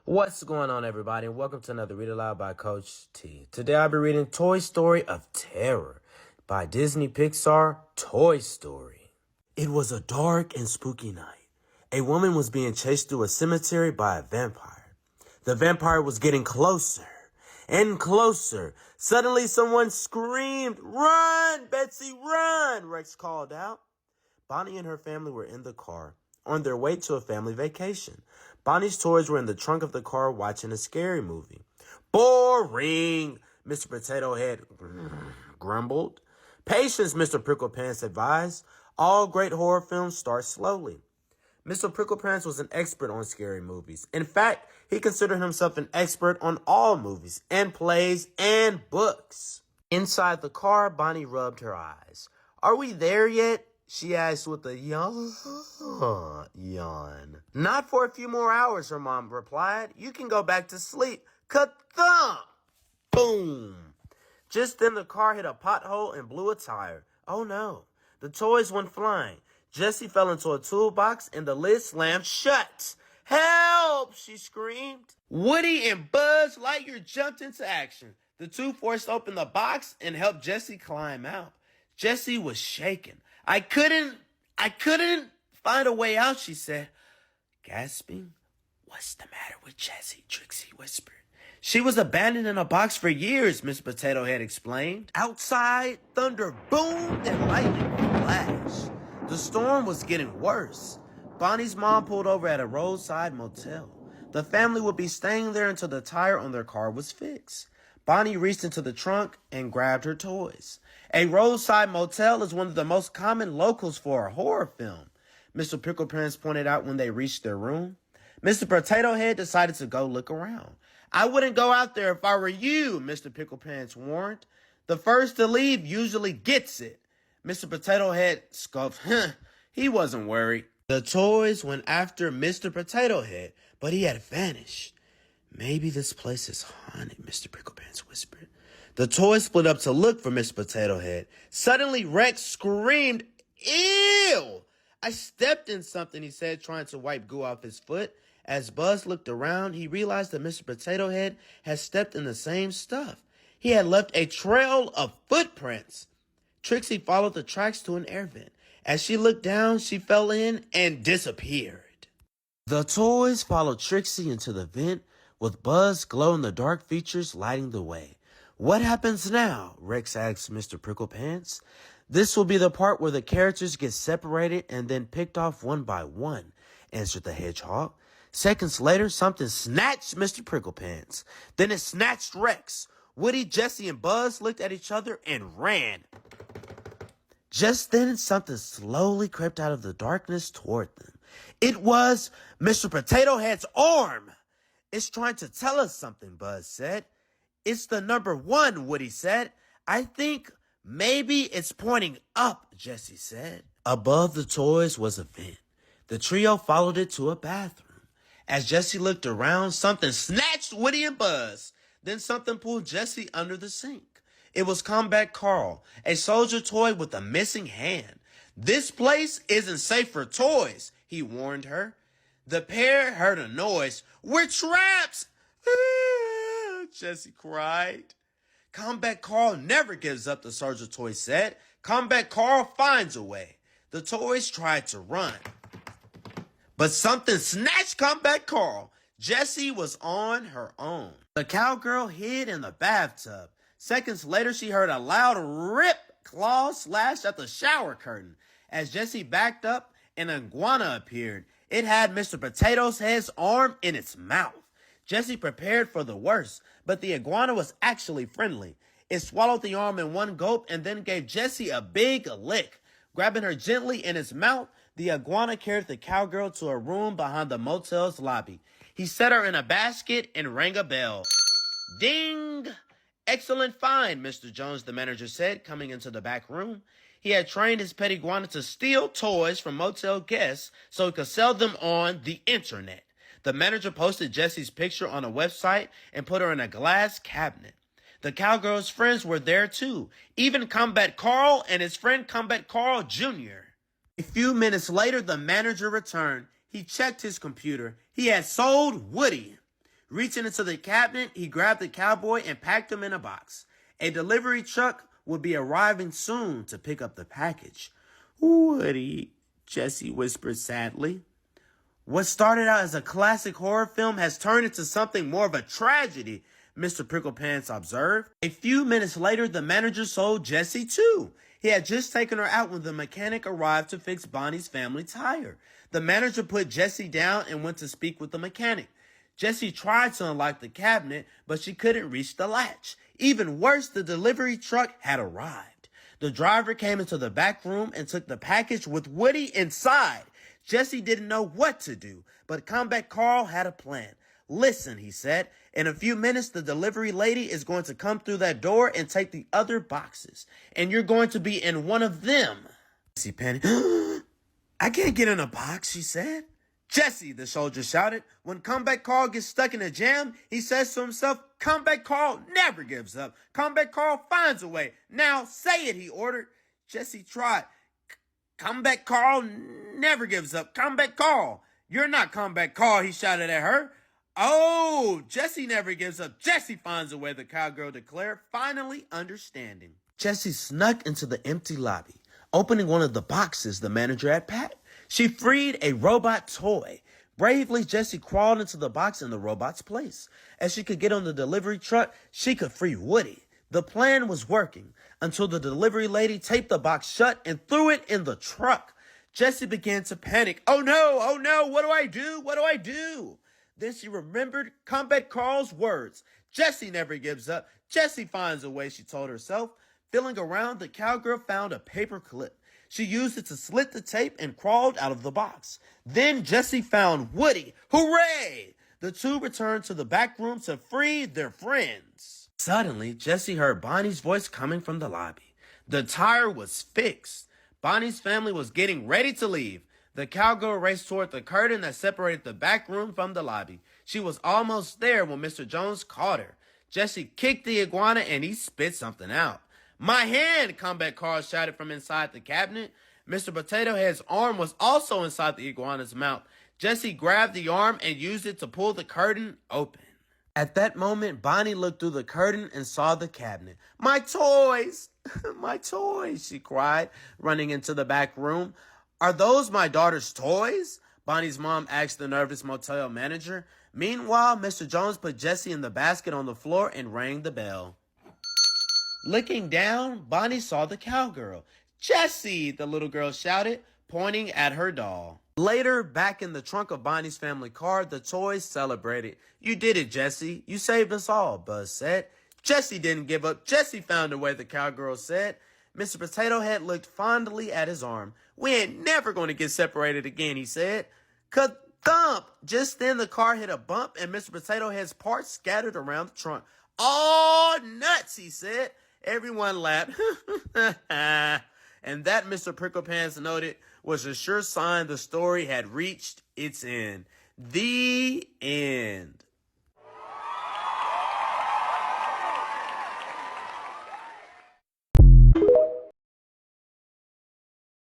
What's going on, everybody, and welcome to another Read Aloud by Coach T. Today I'll be reading Toy Story of Terror by Disney Pixar Toy Story. It was a dark and spooky night. A woman was being chased through a cemetery by a vampire. The vampire was getting closer and closer. Suddenly someone screamed, "Run, Betsy, run!" Rex called out. Bonnie and her family were in the car on their way to a family vacation. Bonnie's toys were in the trunk of the car watching a scary movie. "Boring," Mr. Potato Head grumbled. "Patience," Mr. Prickle Pants advised. "All great horror films start slowly." Mr. Prickle Pants was an expert on scary movies. In fact, he considered himself an expert on all movies and plays and books. Inside the car, Bonnie rubbed her eyes. "Are we there yet?" she asked with a yawn. "Not for a few more hours," her mom replied. "You can go back to sleep." Ka-thump! Boom! Just then the car hit a pothole and blew a tire. Oh no. The toys went flying. Jessie fell into a toolbox and the lid slammed shut. "Help!" she screamed. Woody and Buzz Lightyear jumped into action. The two forced open the box and helped Jessie climb out. Jessie was shaken. I couldn't find a way out," she said. Gasping, "What's the matter with Jessie?" Trixie whispered. "She was abandoned in a box for years," Miss Potato Head explained. Outside, thunder boomed and lightning flashed. The storm was getting worse. Bonnie's mom pulled over at a roadside motel. The family would be staying there until the tire on their car was fixed. Bonnie reached into the trunk and grabbed her toys. A roadside motel is one of the most common locals for a horror film, Mr. Prickle Pants pointed out when they reached their room. Mr. Potato Head decided to go look around. "I wouldn't go out there if I were you," Mr. Pickle Pants warned. "The first to leave usually gets it." Mr. Potato Head scoffed. He wasn't worried. The toys went after Mr. Potato Head, but he had vanished. "Maybe this place is haunted," Mr. Prickle Pants whispered. The toys split up to look for Mr. Potato Head. Suddenly, Rex screamed, "Ew!" "I stepped in something," he said, trying to wipe goo off his foot. As Buzz looked around, he realized that Mr. Potato Head had stepped in the same stuff. He had left a trail of footprints. Trixie followed the tracks to an air vent. As she looked down, she fell in and disappeared. The toys followed Trixie into the vent, with Buzz glow-in-the-dark features lighting the way. "What happens now?" Rex asked Mr. Prickle Pants. "This will be the part where the characters get separated and then picked off one by one," answered the hedgehog. Seconds later, something snatched Mr. Prickle Pants. Then it snatched Rex. Woody, Jessie, and Buzz looked at each other and ran. Just then, something slowly crept out of the darkness toward them. It was Mr. Potato Head's arm. "It's trying to tell us something," Buzz said. "It's the number 1, Woody said. "I think maybe it's pointing up," Jessie said. Above the toys was a vent. The trio followed it to a bathroom. As Jessie looked around, something snatched Woody and Buzz. Then something pulled Jessie under the sink. It was Combat Carl, a soldier toy with a missing hand. "This place isn't safe for toys," he warned her. The pair heard a noise. "We're trapped!" Jessie cried. "Combat Carl never gives up," the soldier toy said. "Combat Carl finds a way." The toys tried to run, but something snatched Combat Carl. Jessie was on her own. The cowgirl hid in the bathtub. Seconds later, she heard a loud rip. Claws slashed at the shower curtain. As Jessie backed up, an iguana appeared. It had Mr. Potato Head's arm in its mouth. Jessie prepared for the worst, but the iguana was actually friendly. It swallowed the arm in one gulp and then gave Jessie a big lick. Grabbing her gently in its mouth, the iguana carried the cowgirl to a room behind the motel's lobby. He set her in a basket and rang a bell. Ding! "Excellent find," Mr. Jones, the manager said, coming into the back room. He had trained his pet iguana to steal toys from motel guests so he could sell them on the internet. The manager posted Jessie's picture on a website and put her in a glass cabinet. The cowgirl's friends were there too, even Combat Carl and his friend Combat Carl Jr. A few minutes later, the manager returned. He checked his computer. He had sold Woody. Reaching into the cabinet, he grabbed the cowboy and packed him in a box. A delivery truck would be arriving soon to pick up the package. Woody, Jesse whispered sadly. What started out as a classic horror film has turned into something more of a tragedy, Mr. Pricklepants observed. A few minutes later, the manager sold Jesse too. He had just taken her out when the mechanic arrived to fix Bonnie's family tire. The manager put Jesse down and went to speak with the mechanic. Jesse tried to unlock the cabinet, but she couldn't reach the latch. Even worse, the delivery truck had arrived. The driver came into the back room and took the package with Woody inside. Jesse didn't know what to do, but Combat Carl had a plan. Listen, he said, in a few minutes, the delivery lady is going to come through that door and take the other boxes, and you're going to be in one of them. Jesse panicked. I can't get in a box, she said. Jesse, the soldier shouted. When Combat Carl gets stuck in a jam, he says to himself, Combat Carl never gives up. Combat Carl finds a way. Now say it, he ordered. Jesse tried. Combat Carl never gives up. Combat Carl. You're not Combat Carl, he shouted at her. Oh, Jesse never gives up. Jesse finds a way, the cowgirl declared, finally understanding. Jesse snuck into the empty lobby, opening one of the boxes the manager had packed. She freed a robot toy. Bravely, Jesse crawled into the box in the robot's place. As she could get on the delivery truck, she could free Woody. The plan was working until the delivery lady taped the box shut and threw it in the truck. Jesse began to panic. Oh no, what do I do? What do I do? Then she remembered Combat Carl's words. Jesse never gives up. Jesse finds a way, she told herself. Feeling around, the cowgirl found a paper clip. She used it to slit the tape and crawled out of the box. Then Jesse found Woody. Hooray! The two returned to the back room to free their friends. Suddenly, Jesse heard Bonnie's voice coming from the lobby. The tire was fixed. Bonnie's family was getting ready to leave. The cowgirl raced toward the curtain that separated the back room from the lobby. She was almost there when Mr. Jones caught her. Jesse kicked the iguana and he spit something out. My hand, Combat Carl shouted from inside the cabinet. Mr. Potato Head's arm was also inside the iguana's mouth. Jesse grabbed the arm and used it to pull the curtain open. At that moment, Bonnie looked through the curtain and saw the cabinet. My toys! My toys, she cried, running into the back room. Are those my daughter's toys? Bonnie's mom asked the nervous motel manager. Meanwhile, Mr. Jones put Jesse in the basket on the floor and rang the bell. Looking down, Bonnie saw the cowgirl. Jesse, the little girl shouted, pointing at her doll. Later, back in the trunk of Bonnie's family car, the toys celebrated. You did it, Jesse. You saved us all, Buzz said. Jesse didn't give up. Jesse found a way, the cowgirl said. Mr. Potato Head looked fondly at his arm. We ain't never going to get separated again, he said. Ka-thump! Just then the car hit a bump and Mr. Potato Head's parts scattered around the trunk. Oh, nuts, he said. Everyone laughed. And that, Mr. Pricklepants noted, was a sure sign the story had reached its end. The